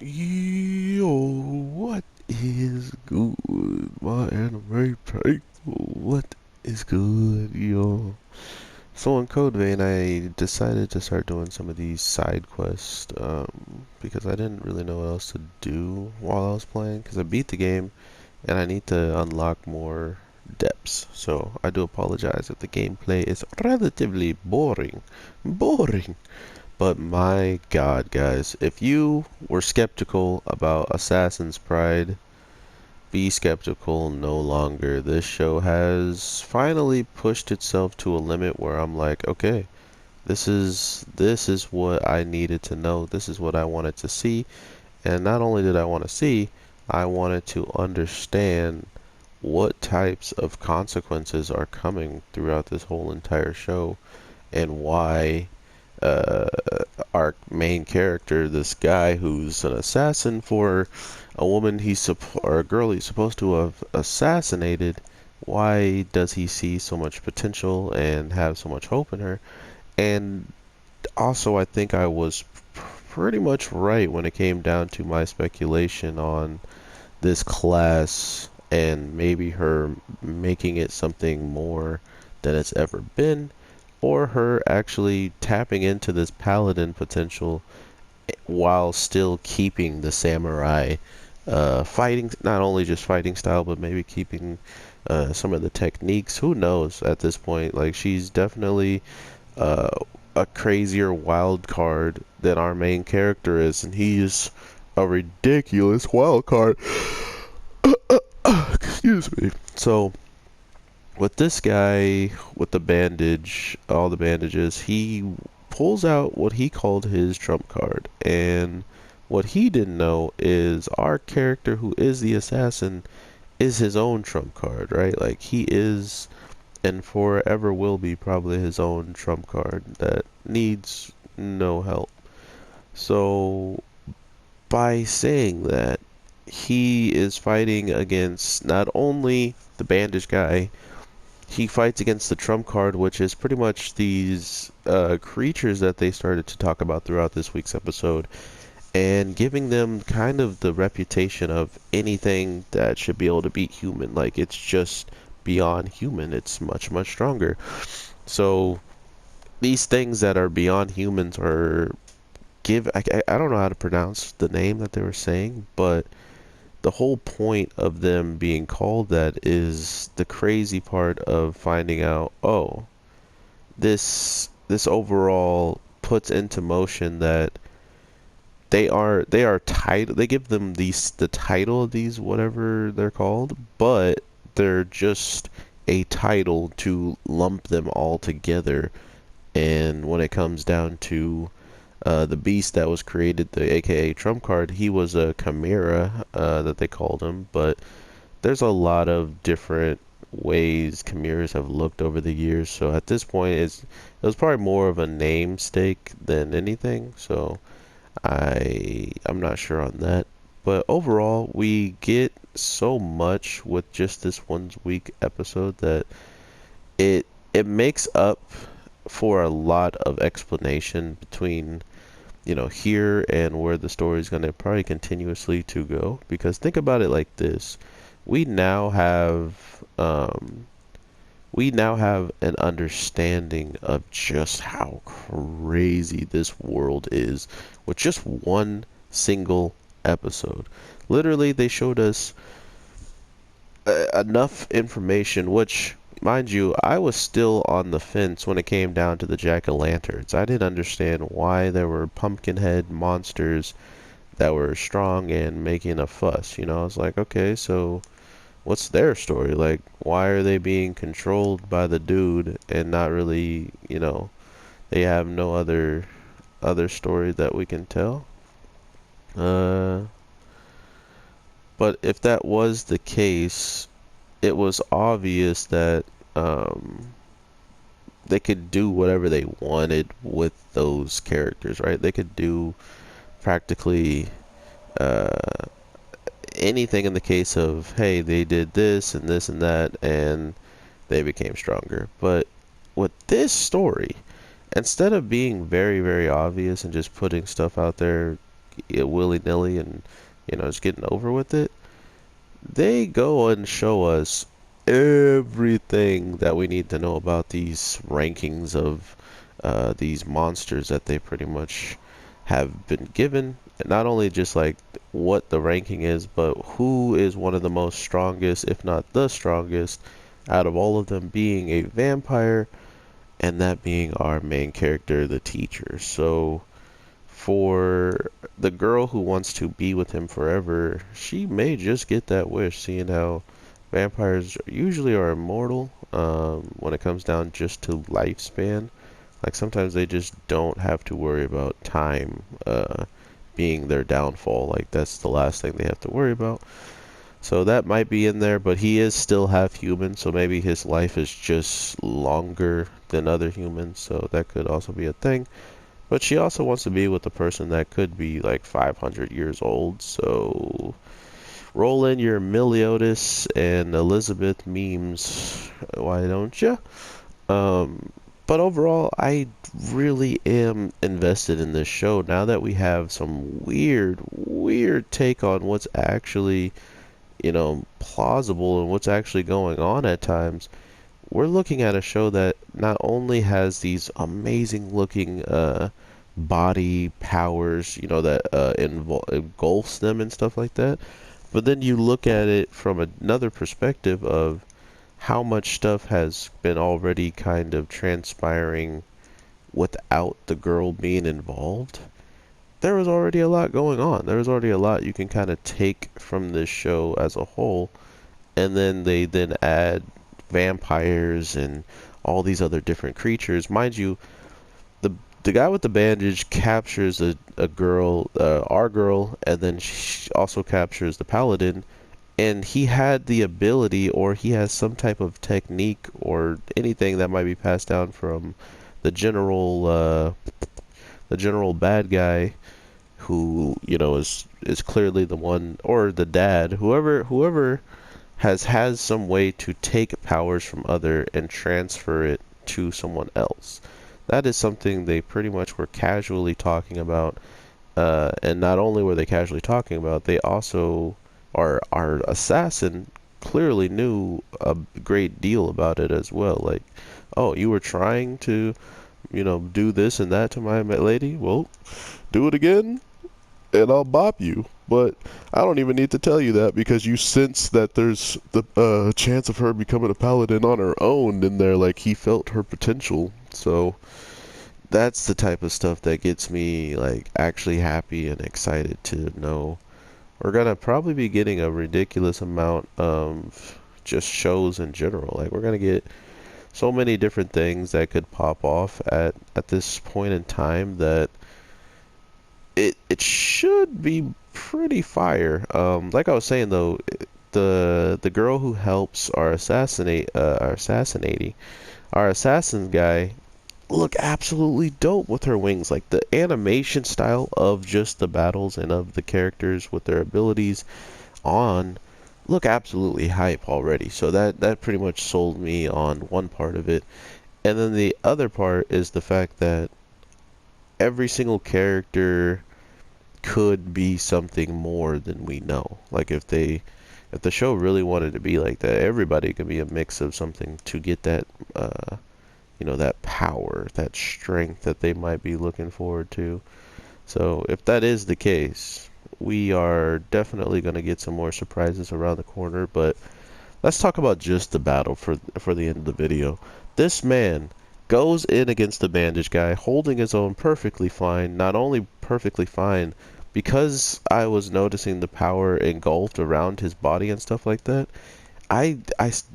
Yo, what is good, my anime people? What is good, yo? So in Code Vein, I decided to start doing some of these side quests, because I didn't really know what else to do while I was playing, because I beat the game, and I need to unlock more depths. So I do apologize if the gameplay is relatively boring. Boring! But my god, guys, if you were skeptical about Assassin's Pride, be skeptical no longer. This show has finally pushed itself to a limit where I'm like, okay, this is what I needed to know. This is what I wanted to see. And not only did I want to see, I wanted to understand what types of consequences are coming throughout this whole entire show and why uh, our main character, this guy who's an assassin for a woman or a girl he's supposed to have assassinated, why does he see so much potential and have so much hope in her? And also, I think I was pretty much right when it came down to my speculation on this class and maybe her making it something more than it's ever been, or her actually tapping into this paladin potential while still keeping the samurai fighting, not only just fighting style, but maybe keeping some of the techniques. Who knows at this point? Like, she's definitely uh, a crazier wild card than our main character is, and he is a ridiculous wild card. Excuse me. So, with this guy with the bandage, all the bandages, he pulls out what he called his trump card. And what he didn't know is our character, who is the assassin, is his own trump card, right? Like, he is and forever will be probably his own trump card that needs no help. So, by saying that, he is fighting against not only the bandage guy, he fights against the trump card, which is pretty much these creatures that they started to talk about throughout this week's episode, and giving them kind of the reputation of anything that should be able to beat human. Like, it's just beyond human. It's much, much stronger. So these things that are beyond humans are I don't know how to pronounce the name that they were saying, but the whole point of them being called that is the crazy part of finding out, oh, this overall puts into motion that they are title they give them the title of these whatever they're called, but they're just a title to lump them all together. And when it comes down to the beast that was created, the AKA trump card, he was a chimera that they called him. But there's a lot of different ways chimeras have looked over the years. So at this point, it was probably more of a namesake than anything. So I'm not sure on that. But overall, we get so much with just this one week episode that it it makes up for a lot of explanation between here and where the story is going to probably continuously to go. Because think about it like this: we now have we now have an understanding of just how crazy this world is with just one single episode. Literally, they showed us enough information, which, mind you, I was still on the fence when it came down to the jack-o'-lanterns. I didn't understand why there were pumpkinhead monsters that were strong and making a fuss. I was like, okay, so what's their story? Like, why are they being controlled by the dude and not really, they have no other story that we can tell? Uh, but if that was the case, it was obvious that um, they could do whatever they wanted with those characters, right? They could do practically uh, anything in the case of, hey, they did this and that, and they became stronger. But with this story, instead of being very, very obvious and just putting stuff out there, willy-nilly and, just getting over with it. They go and show us everything that we need to know about these rankings of these monsters that they pretty much have been given. Not only just like what the ranking is, but who is one of the most strongest, if not the strongest, out of all of them being a vampire, and that being our main character, the teacher. So for the girl who wants to be with him forever, she may just get that wish, seeing how vampires usually are immortal when it comes down just to lifespan. Like sometimes they just don't have to worry about time being their downfall. Like that's the last thing they have to worry about. So that might be in there, but he is still half human, so maybe his life is just longer than other humans, so that could also be a thing. But she also wants to be with a person that could be like 500 years old, so roll in your Meliodas and Elizabeth memes, why don't you? But overall, I really am invested in this show now that we have some weird take on what's actually, plausible and what's actually going on at times. We're looking at a show that not only has these amazing looking body powers, that engulfs them and stuff like that, but then you look at it from another perspective of how much stuff has been already kind of transpiring without the girl being involved. There was already a lot going on. There was already a lot you can kind of take from this show as a whole, and then they then add vampires and all these other different creatures. Mind you, the guy with the bandage captures a girl, our girl, and then she also captures the paladin, and he had the ability, or he has some type of technique or anything that might be passed down from the general bad guy, who is clearly the one, or the dad, whoever has some way to take powers from other and transfer it to someone else. That is something they pretty much were casually talking about, and not only were they casually talking about, they also, our assassin clearly knew a great deal about it as well. Like, oh, you were trying to, do this and that to my lady? Well, do it again, and I'll bop you. But I don't even need to tell you that because you sense that there's the chance of her becoming a paladin on her own in there. Like, he felt her potential. So that's the type of stuff that gets me like actually happy and excited to know we're gonna probably be getting a ridiculous amount of just shows in general. Like, we're gonna get so many different things that could pop off at this point in time that it should be pretty fire. Like I was saying though, the girl who helps our assassin guy look absolutely dope with her wings. Like the animation style of just the battles and of the characters with their abilities on look absolutely hype already. So that pretty much sold me on one part of it. And then the other part is the fact that every single character could be something more than we know. Like if the show really wanted to be like that, everybody could be a mix of something to get that that power, that strength that they might be looking forward to. So if that is the case, we are definitely going to get some more surprises around the corner. But let's talk about just the battle for the end of the video. This man goes in against the bandage guy, holding his own perfectly fine. Not only perfectly fine, because I was noticing the power engulfed around his body and stuff like that. I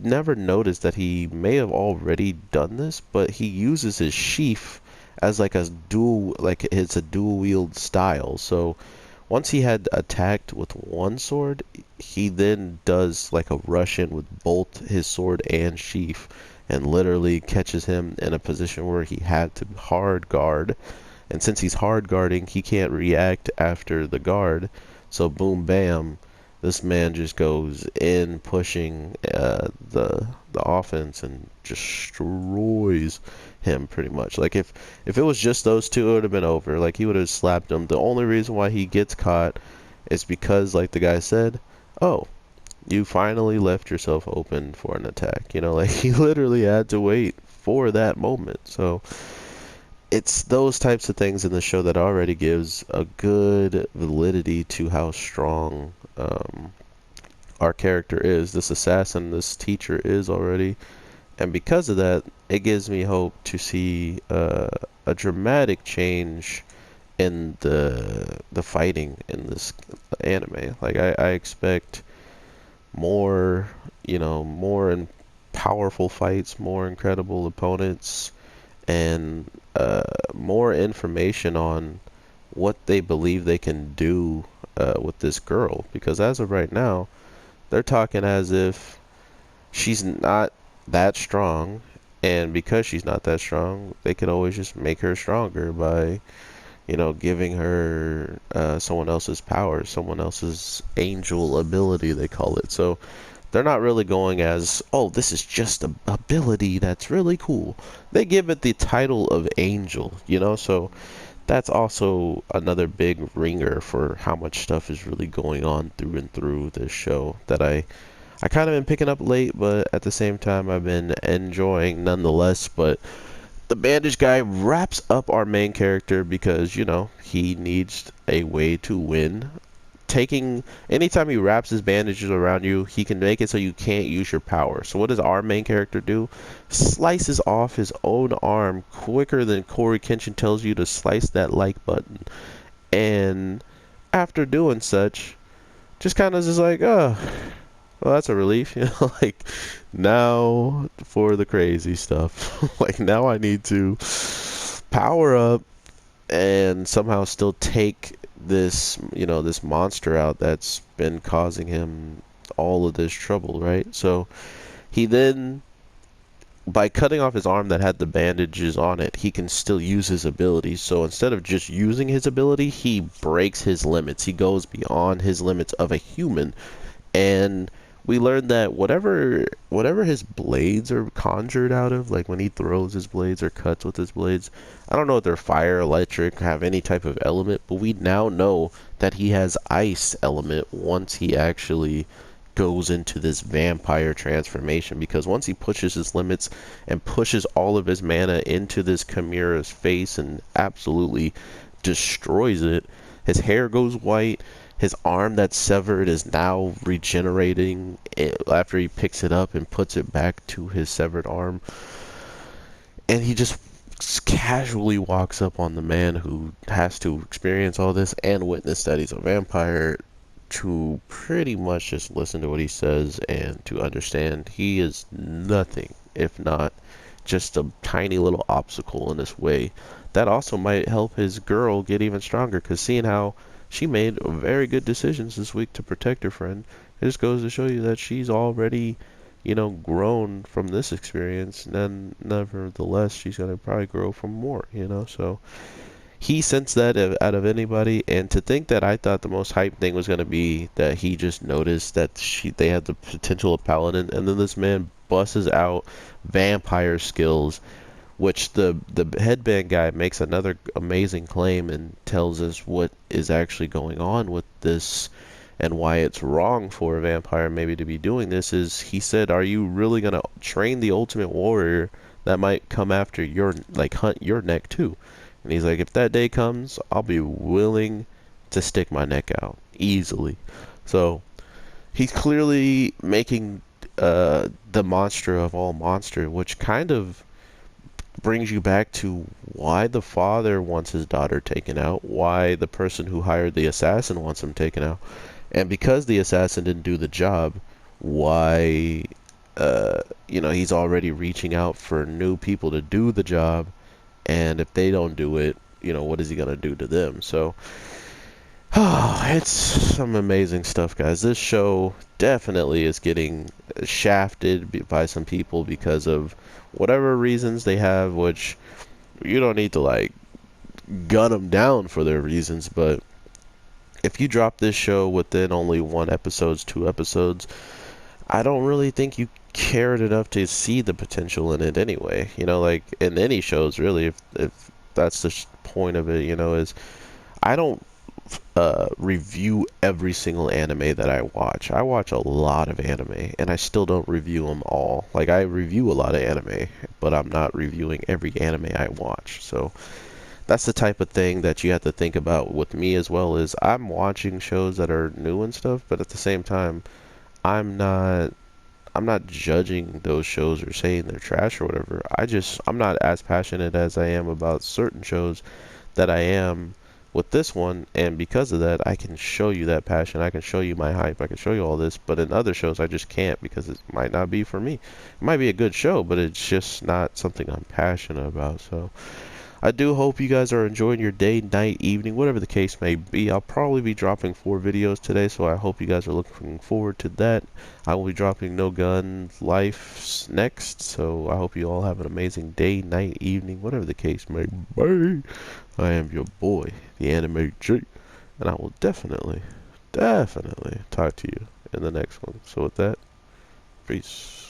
never noticed that he may have already done this, but he uses his sheath as like a dual, like it's a dual wield style. So once he had attacked with one sword, he then does like a rush in with both his sword and sheath, and literally catches him in a position where he had to hard guard. And since he's hard guarding, he can't react after the guard. So boom, bam, this man just goes in pushing the offense and destroys him pretty much. Like if it was just those two, it would have been over. Like he would have slapped him. The only reason why he gets caught is because, like the guy said, oh, you finally left yourself open for an attack. You know, like he literally had to wait for that moment. So it's those types of things in the show that already gives a good validity to how strong our character is. This assassin, this teacher is already, and because of that, it gives me hope to see a dramatic change in the fighting in this anime. Like I expect more, more and powerful fights, more incredible opponents, and more information on what they believe they can do with this girl. Because as of right now, they're talking as if she's not that strong, and because she's not that strong, they could always just make her stronger by, giving her someone else's power, someone else's angel ability, they call it. So they're not really going as, oh, this is just a ability that's really cool. They give it the title of angel, so that's also another big ringer for how much stuff is really going on through and through this show that I kind of been picking up late, but at the same time I've been enjoying nonetheless. But the bandage guy wraps up our main character because, he needs a way to win. Anytime he wraps his bandages around you, he can make it so you can't use your power. So what does our main character do? Slices off his own arm quicker than Corey Kenshin tells you to slice that like button. And after doing such, just kind of just like, oh, well, that's a relief, like now for the crazy stuff. Like now I need to power up and somehow still take this, this monster out that's been causing him all of this trouble, right? So he then, by cutting off his arm that had the bandages on it, he can still use his abilities. So instead of just using his ability, he breaks his limits. He goes beyond his limits of a human. And we learned that whatever his blades are conjured out of, like when he throws his blades or cuts with his blades, I don't know if they're fire, electric, have any type of element, but we now know that he has ice element once he actually goes into this vampire transformation, because once he pushes his limits and pushes all of his mana into this chimera's face and absolutely destroys it, his hair goes white. His arm that's severed is now regenerating after he picks it up and puts it back to his severed arm. And he just casually walks up on the man who has to experience all this and witness that he's a vampire to pretty much just listen to what he says and to understand he is nothing if not just a tiny little obstacle in this way. That also might help his girl get even stronger, because seeing how she made very good decisions this week to protect her friend, it just goes to show you that she's already, grown from this experience. And then, nevertheless, she's going to probably grow from more, So he sensed that out of anybody. And to think that I thought the most hype thing was going to be that he just noticed that they had the potential of Paladin. And then this man busses out vampire skills, which the headband guy makes another amazing claim and tells us what is actually going on with this and why it's wrong for a vampire maybe to be doing this. Is he said, are you really going to train the ultimate warrior that might come after your, like, hunt your neck too? And he's like, if that day comes, I'll be willing to stick my neck out easily. So he's clearly making the monster of all monster, which kind of brings you back to why the father wants his daughter taken out, why the person who hired the assassin wants him taken out, and because the assassin didn't do the job, why he's already reaching out for new people to do the job, and if they don't do it, what is he gonna do to them? So it's some amazing stuff, guys. This show definitely is getting shafted by some people because of whatever reasons they have, which you don't need to, like, gun them down for their reasons, but if you drop this show within only 2 episodes, I don't really think you cared enough to see the potential in it anyway. You know, like in any shows, really, if that's the point of it, you know, is I don't review every single anime that I watch. I watch a lot of anime, and I still don't review them all. Like I review a lot of anime, but I'm not reviewing every anime I watch. So that's the type of thing that you have to think about with me as well. Is I'm watching shows that are new and stuff, but at the same time, I'm not I'm not judging those shows or saying they're trash or whatever. I'm not as passionate as I am about certain shows that I am with this one, and because of that, I can show you that passion. I can show you my hype. I can show you all this, but in other shows, I just can't because it might not be for me. It might be a good show, but it's just not something I'm passionate about. So I do hope you guys are enjoying your day, night, evening, whatever the case may be. I'll probably be dropping 4 videos today, so I hope you guys are looking forward to that. I will be dropping No Gun Life next, so I hope you all have an amazing day, night, evening, whatever the case may be. I am your boy, the Anime G, and I will definitely talk to you in the next one. So with that, peace.